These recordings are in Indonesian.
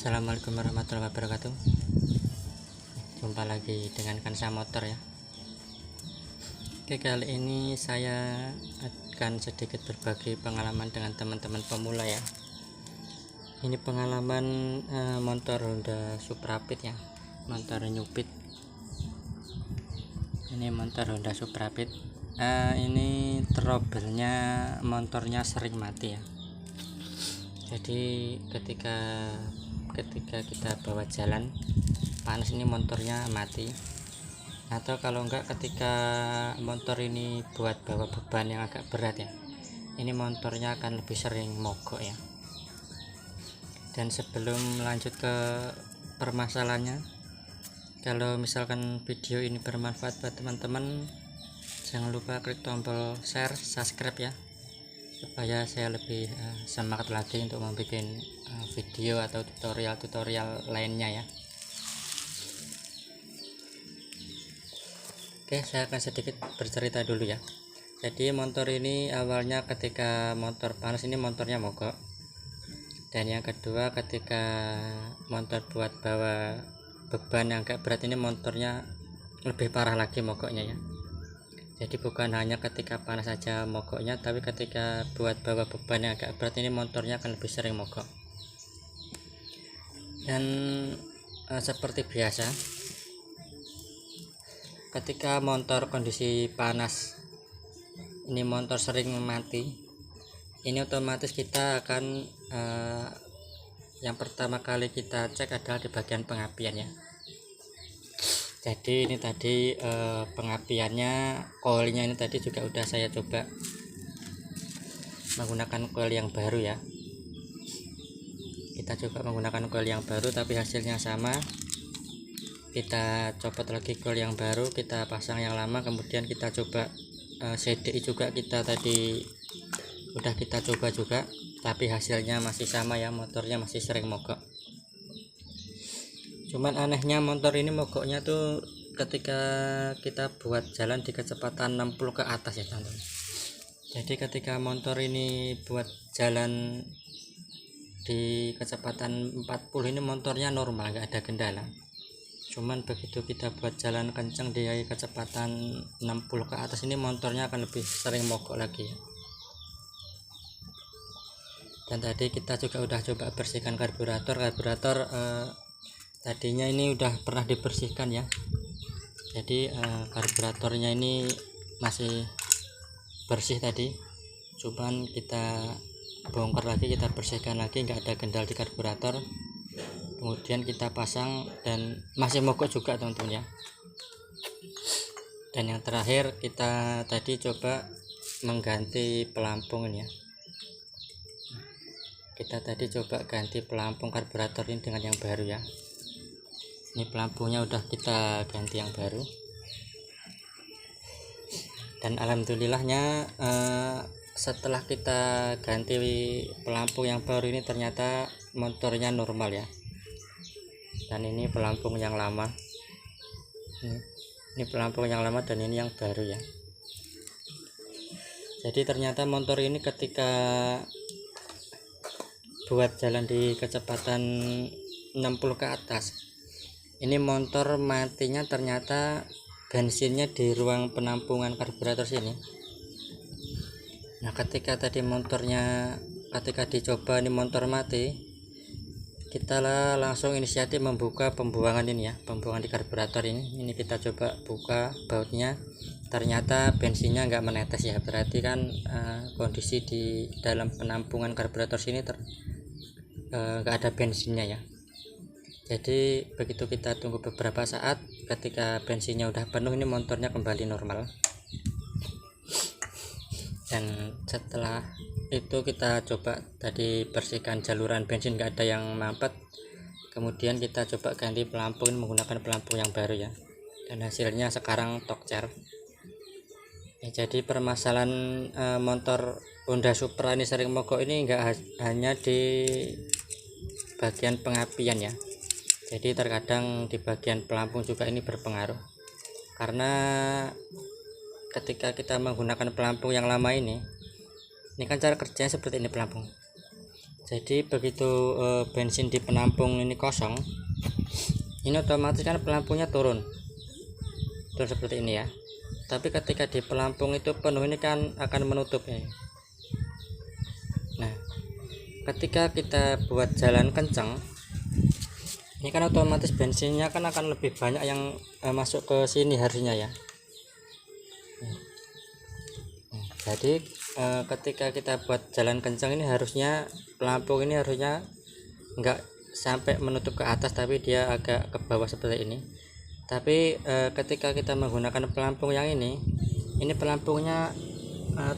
Assalamualaikum warahmatullahi wabarakatuh. Jumpa lagi dengan Kansa Motor ya. Oke, kali ini saya akan sedikit berbagi pengalaman dengan teman-teman pemula ya. Ini pengalaman motor Honda Suprapit ya, motor New-Pit. Ini motor Honda Suprapit. Ini trouble-nya motornya sering mati ya. Jadi ketika kita bawa jalan panas ini motornya mati, atau kalau enggak ketika motor ini buat bawa beban yang agak berat ya, ini motornya akan lebih sering mogok ya. Dan sebelum lanjut ke permasalahannya, kalau misalkan video ini bermanfaat buat teman-teman, jangan lupa klik tombol share, subscribe ya, supaya saya lebih semangat lagi untuk membuat video atau tutorial lainnya ya. Oke, saya akan sedikit bercerita dulu ya. Jadi motor ini awalnya ketika motor panas ini motornya mogok, dan yang kedua ketika motor buat bawa beban yang agak berat ini motornya lebih parah lagi mogoknya ya. Jadi bukan hanya ketika panas saja mogoknya, tapi ketika buat bawa beban yang agak berat ini motornya akan lebih sering mogok. Dan seperti biasa, ketika motor kondisi panas ini motor sering mati, ini otomatis kita akan yang pertama kali kita cek adalah di bagian pengapian ya. Jadi ini tadi pengapiannya, coilnya ini tadi juga udah saya coba menggunakan coil yang baru ya. Kita coba menggunakan coil yang baru tapi hasilnya sama. Kita copot lagi coil yang baru, kita pasang yang lama, kemudian kita coba CDI juga, kita tadi udah kita coba juga, tapi hasilnya masih sama ya, motornya masih sering mogok. Cuman anehnya motor ini mogoknya tuh ketika kita buat jalan di kecepatan 60 ke atas ya teman-teman. Jadi ketika motor ini buat jalan di kecepatan 40 ini motornya normal, nggak ada kendala. Cuman begitu kita buat jalan kencang di kecepatan 60 ke atas ini motornya akan lebih sering mogok lagi. Dan tadi kita juga udah coba bersihkan karburator tadinya ini udah pernah dibersihkan ya. Jadi karburatornya ini masih bersih tadi, cuman kita bongkar lagi, kita bersihkan lagi, nggak ada kendal di karburator. Kemudian kita pasang dan masih mogok juga teman-teman ya. Dan yang terakhir kita tadi coba mengganti pelampung ini ya. Kita tadi coba ganti pelampung karburator ini dengan yang baru ya. Ini pelampungnya udah kita ganti yang baru, dan alhamdulillahnya setelah kita ganti pelampung yang baru ini ternyata motornya normal ya. Dan ini pelampung yang lama, ini pelampung yang lama dan ini yang baru ya. Jadi ternyata motor ini ketika buat jalan di kecepatan 60 ke atas, ini motor matinya ternyata bensinnya di ruang penampungan karburator sini. Nah ketika tadi motornya, ketika dicoba ini motor mati, kita langsung inisiatif membuka pembuangan ini ya, pembuangan di karburator ini kita coba buka bautnya, ternyata bensinnya nggak menetes ya. Berarti kan kondisi di dalam penampungan karburator sini nggak ada bensinnya ya. Jadi begitu kita tunggu beberapa saat, ketika bensinnya udah penuh ini motornya kembali normal. Dan setelah itu kita coba tadi bersihkan jaluran bensin, nggak ada yang mampet. Kemudian kita coba ganti pelampung menggunakan pelampung yang baru ya. Dan hasilnya sekarang Tokcer ya. Jadi permasalahan motor Honda Supra ini sering mogok ini nggak hanya di bagian pengapian ya. Jadi terkadang di bagian pelampung juga ini berpengaruh, karena ketika kita menggunakan pelampung yang lama ini kan cara kerjanya seperti ini pelampung. Jadi begitu bensin di penampung ini kosong, ini otomatis kan pelampungnya turun seperti ini ya. Tapi ketika di pelampung itu penuh, ini kan akan menutup ya. Nah, ketika kita buat jalan kencang, ini kan otomatis bensinnya kan akan lebih banyak yang masuk ke sini harusnya ya. Jadi ketika kita buat jalan kencang ini harusnya pelampung ini harusnya enggak sampai menutup ke atas, tapi dia agak ke bawah seperti ini. Tapi ketika kita menggunakan pelampung yang ini pelampungnya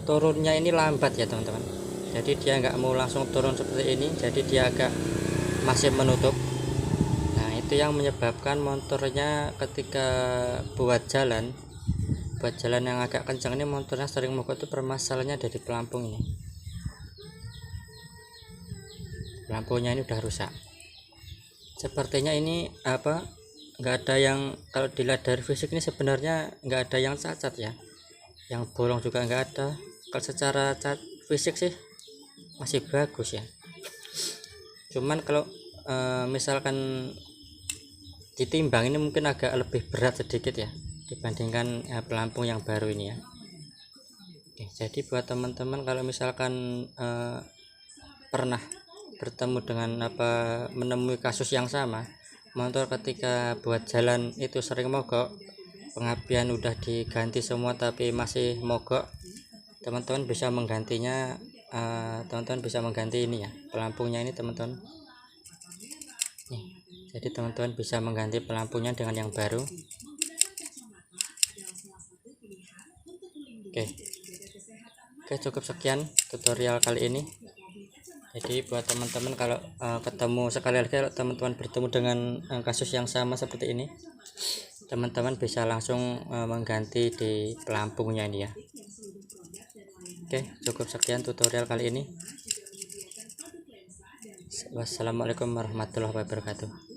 turunnya ini lambat ya teman-teman. Jadi dia enggak mau langsung turun seperti ini, jadi dia agak masih menutup. Nah, itu yang menyebabkan motornya ketika buat jalan yang agak kencang ini motornya sering mogok. Itu permasalahannya dari pelampung ini. Lampunya ini udah rusak. Sepertinya ini nggak ada yang, kalau dilihat dari fisik ini sebenarnya nggak ada yang cacat ya, yang bolong juga nggak ada. Kalau secara fisik sih masih bagus ya. Cuman kalau misalkan ditimbang ini mungkin agak lebih berat sedikit ya dibandingkan pelampung yang baru ini ya. Oke, jadi buat teman-teman kalau misalkan pernah bertemu dengan menemui kasus yang sama, motor ketika buat jalan itu sering mogok, pengapian udah diganti semua tapi masih mogok, teman-teman bisa menggantinya. Teman-teman bisa mengganti ini ya, pelampungnya ini teman-teman. Jadi teman-teman bisa mengganti pelampungnya dengan yang baru. Oke, cukup sekian tutorial kali ini. Jadi buat teman-teman kalau ketemu sekali lagi, kalau teman-teman bertemu dengan kasus yang sama seperti ini, teman-teman bisa langsung mengganti di pelampungnya ini ya. Oke, cukup sekian tutorial kali ini. Wassalamualaikum warahmatullahi wabarakatuh.